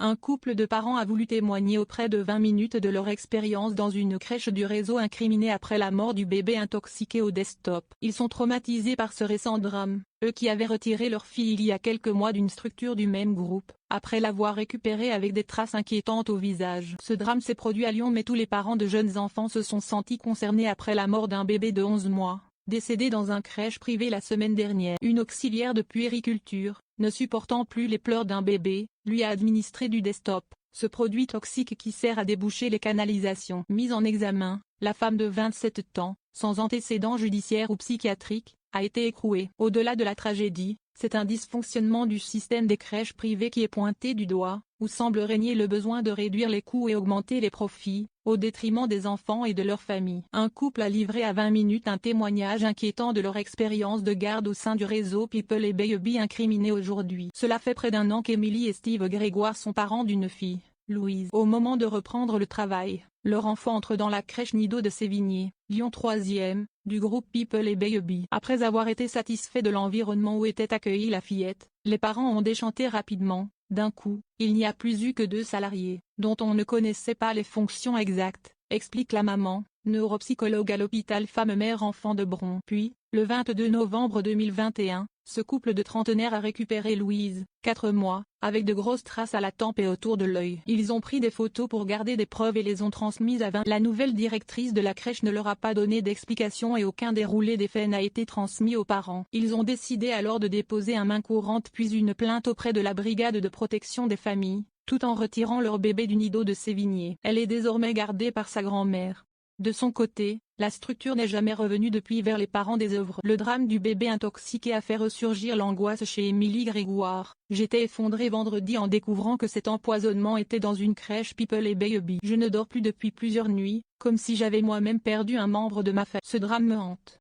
Un couple de parents a voulu témoigner auprès de 20 minutes de leur expérience dans une crèche du réseau incriminé après la mort du bébé intoxiqué au desktop. Ils sont traumatisés par ce récent drame, eux qui avaient retiré leur fille il y a quelques mois d'une structure du même groupe, après l'avoir récupérée avec des traces inquiétantes au visage. Ce drame s'est produit à Lyon mais tous les parents de jeunes enfants se sont sentis concernés après la mort d'un bébé de 11 mois, décédé dans un crèche privé la semaine dernière. Une auxiliaire de puériculture, ne supportant plus les pleurs d'un bébé, lui a administré du desktop, ce produit toxique qui sert à déboucher les canalisations. Mise en examen, la femme de 27 ans, sans antécédent judiciaire ou psychiatrique, a été écrouée. Au-delà de la tragédie, c'est un dysfonctionnement du système des crèches privées qui est pointé du doigt, où semble régner le besoin de réduire les coûts et augmenter les profits, au détriment des enfants et de leurs familles. Un couple a livré à 20 minutes un témoignage inquiétant de leur expérience de garde au sein du réseau People et Baby incriminé aujourd'hui. Cela fait près d'un an qu'Emily et Steve Grégoire sont parents d'une fille, Louise. Au moment de reprendre le travail, leur enfant entre dans la crèche Nido de Sévigné, Lyon 3e, du groupe People et Baby. Après avoir été satisfaits de l'environnement où était accueillie la fillette, les parents ont déchanté rapidement. D'un coup, il n'y a plus eu que 2 salariés, dont on ne connaissait pas les fonctions exactes, explique la maman, neuropsychologue à l'hôpital femme-mère-enfant de Bron. Puis, le 22 novembre 2021, ce couple de trentenaires a récupéré Louise, 4 mois, avec de grosses traces à la tempe et autour de l'œil. Ils ont pris des photos pour garder des preuves et les ont transmises à 20. La nouvelle directrice de la crèche ne leur a pas donné d'explication et aucun déroulé des faits n'a été transmis aux parents. Ils ont décidé alors de déposer un main courante puis une plainte auprès de la brigade de protection des familles, tout en retirant leur bébé du nido de Sévigné. Elle est désormais gardée par sa grand-mère. De son côté, la structure n'est jamais revenue depuis vers les parents des œuvres. Le drame du bébé intoxiqué a fait ressurgir l'angoisse chez Émilie Grégoire. J'étais effondrée vendredi en découvrant que cet empoisonnement était dans une crèche People et Baby. Je ne dors plus depuis plusieurs nuits, comme si j'avais moi-même perdu un membre de ma famille. Ce drame me hante.